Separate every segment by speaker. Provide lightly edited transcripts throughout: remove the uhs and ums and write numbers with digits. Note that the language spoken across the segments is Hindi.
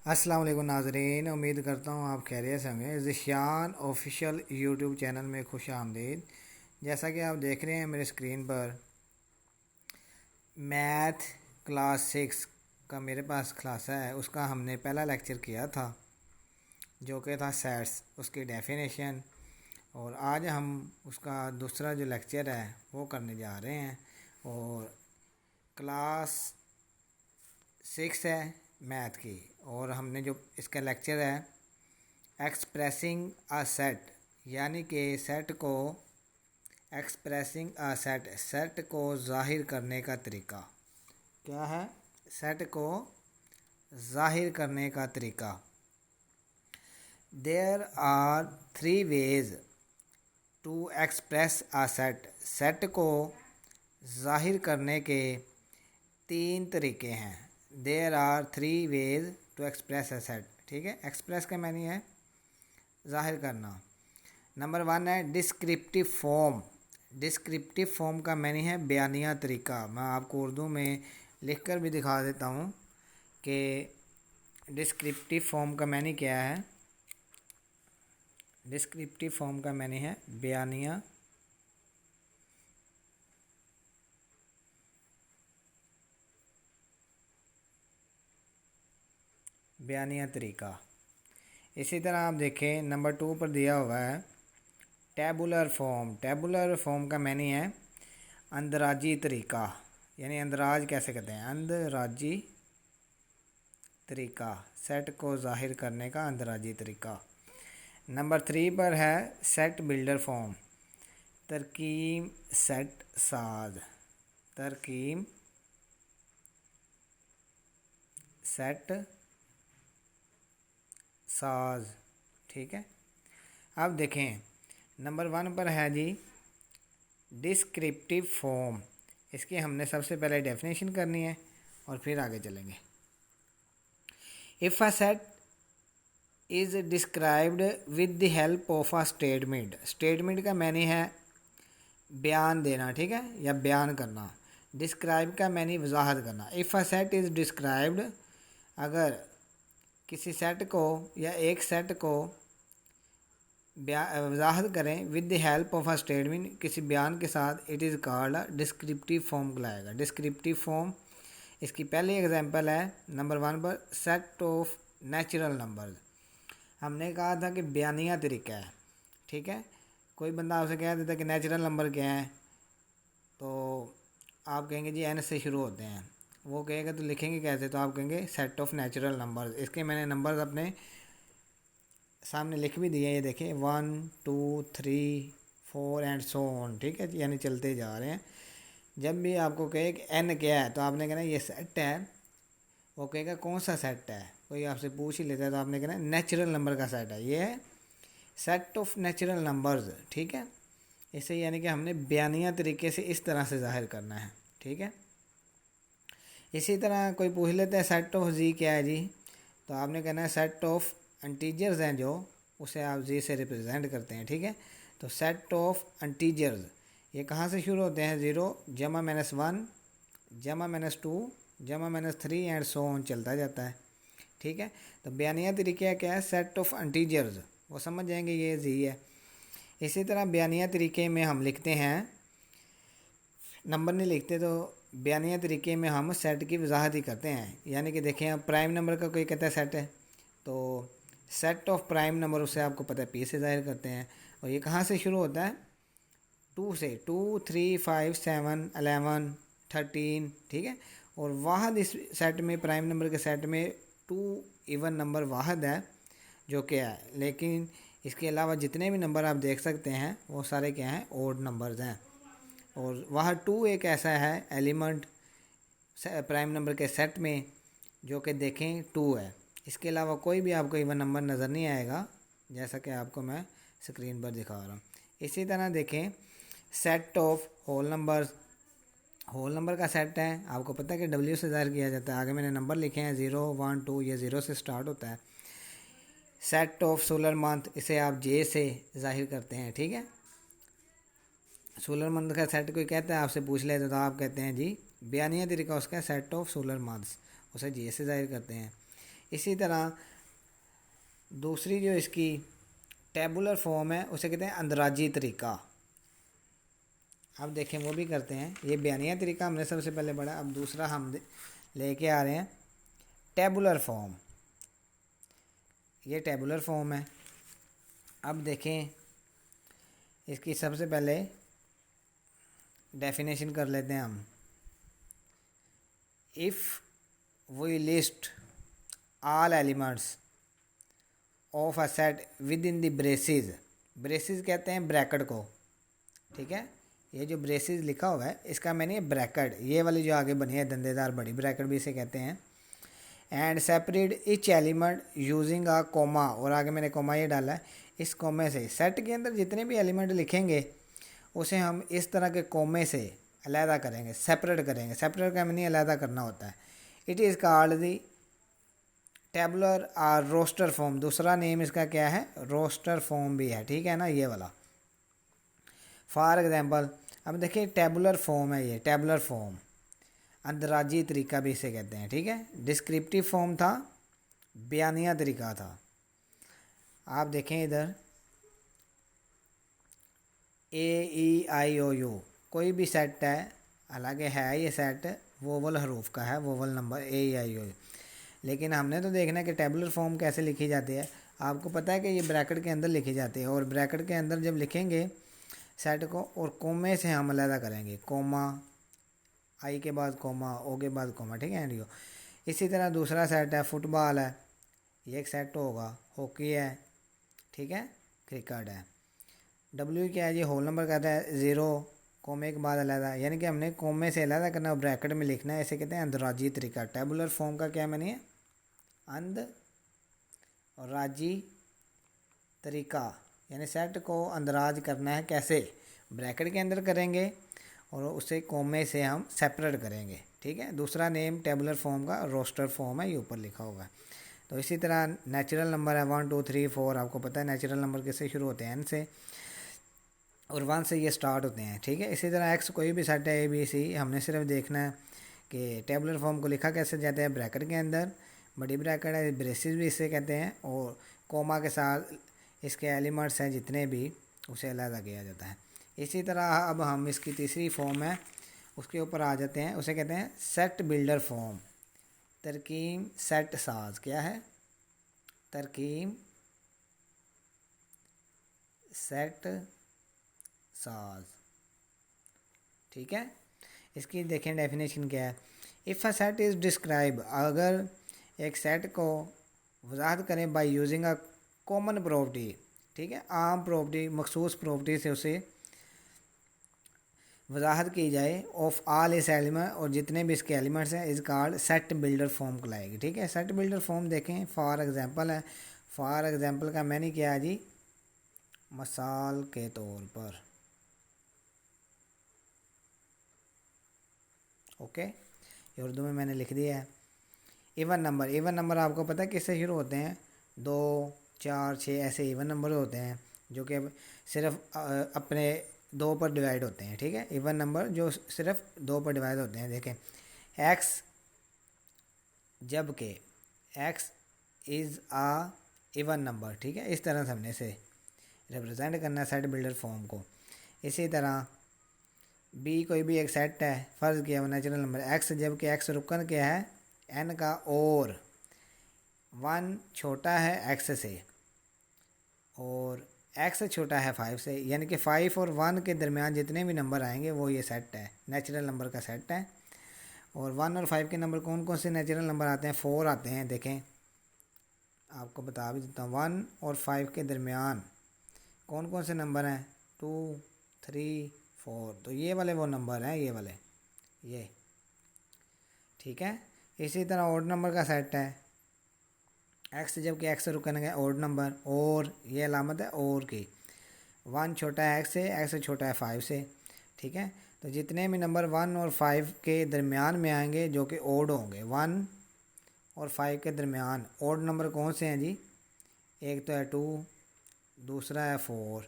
Speaker 1: अस्सलाम वालेकुम नाज़रीन, उम्मीद करता हूँ आप खैरियत से होंगे। ज़िशान ऑफिशियल यूट्यूब चैनल में खुश आमदीद। जैसा कि आप देख रहे हैं मेरे स्क्रीन पर, मैथ क्लास 6 का मेरे पास क्लास है। उसका हमने पहला लेक्चर किया था जो कि था सेट्स, उसकी डेफिनेशन। और आज हम उसका दूसरा जो लेक्चर है वो करने जा रहे हैं। और क्लास 6 है मैथ की, और हमने जो इसका लेक्चर है एक्सप्रेसिंग अ सेट, यानी कि सेट को एक्सप्रेसिंग अ सेट, सेट को ज़ाहिर करने का तरीका क्या है। सेट को ज़ाहिर करने का तरीका। There are 3 ways to express a set, set को ज़ाहिर करने के 3 तरीके हैं। There are 3 ways to express a set. ठीक है, एक्सप्रेस का मैंने है ज़ाहिर करना। नंबर 1 है डिस्क्रिप्टिव फॉर्म। डिस्क्रिप्टिव फॉर्म का मैंने है बयानिया तरीका। मैं आपको उर्दू में लिखकर भी दिखा देता हूँ कि डिस्क्रिप्टिव फॉर्म का मैंने क्या है। डिस्क्रिप्टिव फॉर्म का मैंने है बयानिया तरीका। इसी तरह आप देखें नंबर 2 पर दिया हुआ है टेबुलर फॉर्म। टेबुलर फॉर्म का मैंने है अंदराजी तरीका, यानी अंदराज कैसे कहते हैं, अंदराजी तरीका, सेट को ज़ाहिर करने का अंदराजी तरीका। नंबर 3 पर है सेट बिल्डर फॉर्म, तरकीब सेट साज, तरकीब सेट साज। ठीक है, अब देखें नंबर 1 पर है जी डिस्क्रिप्टिव फॉर्म। इसकी हमने सबसे पहले डेफिनेशन करनी है और फिर आगे चलेंगे। If a set is described with the help of a statement. Statement का मैंने है बयान देना, ठीक है, या बयान करना। डिस्क्राइब का मैंने वजाहत करना। If a set is described, अगर किसी सेट को या एक सेट को वजाहत करें with the help of a statement, किसी बयान के साथ, it is called descriptive form कहलाएगा। डिस्क्रिप्टिव फॉर्म इसकी पहली एग्जांपल है नंबर 1 पर सेट ऑफ नेचुरल नंबर। हमने कहा था कि बयानिया तरीका है, ठीक है। कोई बंदा आपसे कह देता कि नेचुरल नंबर क्या है, तो आप कहेंगे जी एन से शुरू होते हैं। वो कहेगा तो लिखेंगे कैसे, तो आप कहेंगे सेट ऑफ नेचुरल नंबर। इसके मैंने नंबर्स अपने सामने लिख भी दिए, ये देखिए 1 2 3 4 एंड सो ऑन, ठीक है, यानी चलते जा रहे हैं। जब भी आपको कहे कि एन क्या है, तो आपने कहना ये सेट है। वो कहेगा कौन सा सेट है, कोई आपसे पूछ ही लेता है, तो आपने कहना नेचुरल नंबर का सेट है, ये है सेट ऑफ नेचुरल नंबर्स, ठीक है। इसे यानी कि हमने बयानिया तरीके से इस तरह से ज़ाहिर करना है, ठीक है। इसी तरह कोई पूछ लेता है सेट ऑफ जी क्या है जी, तो आपने कहना है सेट ऑफ इंटीजर्स हैं जो, उसे आप जी से रिप्रेजेंट करते हैं, ठीक है। तो सेट ऑफ इंटीजर्स ये कहाँ से शुरू होते हैं, 0 जमा -1 जमा -2 जमा -3 एंड सो ऑन चलता जाता है, ठीक है। तो बयानिया तरीका क्या है, सेट ऑफ इंटीजर्स, वो समझ जाएंगे ये जी है। इसी तरह बयानिया तरीके में हम लिखते हैं, नंबर नहीं लिखते, तो बयानिया तरीके में हम सेट की वजाहत ही करते हैं। यानी कि देखें अब प्राइम नंबर का कोई कहता है सेट है, तो सेट ऑफ प्राइम नंबर उसे आपको पता है पी से ज़ाहिर करते हैं। और ये कहाँ से शुरू होता है, 2 से, 2 3 5 7 11 13, ठीक है। और वाहद इस सेट में, प्राइम नंबर के सेट में 2 इवन नंबर वाहद है जो क्या है, लेकिन इसके अलावा जितने भी नंबर आप देख सकते हैं वो सारे क्या हैं, ओड नंबर्स हैं। और वह 2 एक ऐसा है एलिमेंट प्राइम नंबर के सेट में जो कि देखें 2 है। इसके अलावा कोई भी आपको इवन नंबर नज़र नहीं आएगा, जैसा कि आपको मैं स्क्रीन पर दिखा रहा हूँ। इसी तरह देखें set of whole numbers, whole number का सेट है, आपको पता है कि डब्ल्यू से ज़ाहिर किया जाता है। आगे मैंने नंबर लिखे हैं 0 1 2, ये 0 से स्टार्ट होता है। सेट ऑफ सोलर मंथ, इसे आप जे से ज़ाहिर करते हैं, ठीक है। सोलर मंथ का सेट कोई कहता है, आपसे पूछ लेते तो आप कहते हैं जी बयानिया तरीका उसका सेट ऑफ सोलर मंथ्स, उसे जी से ज़ाहिर करते हैं। इसी तरह दूसरी जो इसकी टेबुलर फॉर्म है उसे कहते हैं अंदराजी तरीका। अब देखें वो भी करते हैं। ये बयानिया तरीका हमने सबसे पहले पढ़ा, अब दूसरा हम लेके आ रहे हैं टेबुलर फॉर्म। ये टेबुलर फॉर्म है। अब देखें इसकी सबसे पहले डेफिनेशन कर लेते हैं हम। If we list all elements of a set within the braces, braces कहते हैं ब्रैकेट को, ठीक है। ये जो ब्रेसेस लिखा हुआ है इसका मैंने ब्रैकेट, ये वाली जो आगे बनी है दंदेदार बड़ी ब्रैकेट भी इसे कहते हैं। And separate each element using a comma, और आगे मैंने कोमा ये डाला है। इस कोमे से सेट के अंदर जितने भी एलिमेंट लिखेंगे उसे हम इस तरह के कोमे से अलहदा करेंगे, सेपरेट करेंगे। सेपरेट का मैंने अलहदा करना होता है। It is called the tabular और रोस्टर फॉर्म। दूसरा नेम इसका क्या है, रोस्टर फॉर्म भी है, ठीक है ना, ये वाला। फॉर एग्जांपल अब देखिए टेबुलर फॉर्म है ये, टेबुलर फॉर्म अंदराजी तरीका भी इसे कहते हैं, ठीक है। डिस्क्रिप्टिव फॉर्म था, बयानिया तरीका था। आप देखें इधर AEIOU कोई भी सेट है, हालांकि है ये सेट वोवल हरूफ का है, वोवल नंबर AEIOU, लेकिन हमने तो देखना है कि टेबुलर फॉर्म कैसे लिखी जाती है। आपको पता है कि ये ब्रैकेट के अंदर लिखी जाती है, और ब्रैकेट के अंदर जब लिखेंगे सेट को और कोमे से हम अलहदा करेंगे, कोमा, आई के बाद कोमा, ओ के बाद कोमा, ठीक है एंड। इसी तरह दूसरा सेट है फुटबॉल है, ये एक सेट होगा। हॉकी है, ठीक है, क्रिकेट है। W क्या है जी, होल नंबर कहता है 0, कोमे के बाद अलहदा, यानी कि हमने कोमे से अलहदा करना और ब्रैकेट में लिखना है। इसे कहते हैं अंदराजी तरीका। टेबुलर फॉर्म का क्या मैंने अंदराजी तरीका, यानी सेट को अंदराज करना है। कैसे, ब्रैकेट के अंदर करेंगे और उसे कोमे से हम सेपरेट करेंगे, ठीक है। दूसरा नेम टेबुलर फॉर्म का रोस्टर फॉर्म है, ये ऊपर लिखा हुआ है। तो इसी तरह नेचुरल नंबर है 1 2 3 4। आपको पता है नेचुरल नंबर किससे शुरू होते हैं, N से, और 1 से ये स्टार्ट होते हैं, ठीक है। इसी तरह X कोई भी सेट है ABC, हमने सिर्फ देखना है कि टेबुलर फॉर्म को लिखा कैसे जाता है, ब्रैकेट के अंदर, बड़ी ब्रैकेट है, ब्रेसेस भी इसे कहते हैं, और कोमा के साथ इसके एलिमेंट्स हैं जितने भी, उसे अलग किया जाता है। इसी तरह अब हम इसकी तीसरी फॉर्म है उसके ऊपर आ जाते हैं, उसे कहते हैं सेट बिल्डर फॉर्म। तरकीब सेट साज, क्या है, तरकीब सेट साज, ठीक है। इसकी देखें डेफिनेशन क्या है। If a set is describe, अगर एक सेट को वजाहत करें by using a common property, ठीक है, आम प्रॉपर्टी, मखसूस प्रॉपर्टी से उसे वजाहत की जाए, ऑफ आल इस एलिमेंट, और जितने भी इसके एलिमेंट्स हैं, इस कॉल्ड सेट बिल्डर फॉर्म कहलाएगी, ठीक है। सेट बिल्डर फॉर्म देखें, फॉर एग्जांपल है, फॉर एग्जांपल का मैंने किया है जी, मिसाल के तौर पर, ओके, ये उर्दू में मैंने लिख दिया है। इवन नंबर, इवन नंबर आपको पता है किससे शुरू होते हैं, 2 4 6 ऐसे इवन नंबर होते हैं जो कि सिर्फ अपने 2 पर डिवाइड होते हैं, ठीक है। इवन नंबर जो सिर्फ 2 पर डिवाइड होते हैं। देखें एक्स, जबकि x is a even number, ठीक है। इस तरह से हमने इसे रिप्रेजेंट करना है सेट बिल्डर फॉर्म को। इसी तरह बी कोई भी एक सेट है, फ़र्ज़ किया हुआ नेचुरल नंबर एक्स, जबकि एक्स रुकन क्या है, एन का, और 1 छोटा है एक्स से और एक्स छोटा है 5 से, यानी कि 5 और 1 के दरमियान जितने भी नंबर आएंगे वो ये सेट है, नेचुरल नंबर का सेट है। और 1 और 5 के नंबर कौन कौन से नेचुरल नंबर आते हैं, 4 आते हैं। देखें आपको बता भी देता हूँ, 1 और 5 के दरमियान कौन कौन से नंबर हैं, 2 3 4, तो ये वाले वो नंबर हैं, ये वाले, ये, ठीक है। इसी तरह ऑड नंबर का सेट है एक्स, जबकि एक्स रुकन है ऑड नंबर, और ये अलामत है और की, 1 छोटा है एक्स से, एक्स छोटा है 5 से, ठीक है। तो जितने भी नंबर 1 और 5 के दरमियान में आएंगे जो कि ऑड होंगे, 1 और 5 के दरमियान ऑड नंबर कौन से हैं जी, एक तो है 2, दूसरा है 4,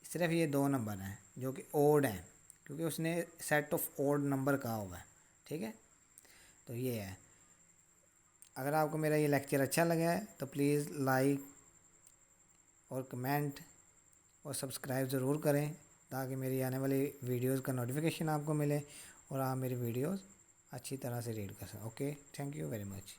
Speaker 1: सिर्फ ये 2 नंबर हैं जो कि ऑड हैं, क्योंकि उसने सेट ऑफ ऑड नंबर कहा हुआ है, ठीक है। तो ये है अगर आपको मेरा ये लेक्चर अच्छा लगा है तो प्लीज़ लाइक और कमेंट और सब्सक्राइब ज़रूर करें, ताकि मेरी आने वाली वीडियोस का नोटिफिकेशन आपको मिले और आप मेरी वीडियोस अच्छी तरह से रीड कर सकें। Okay, thank you very much.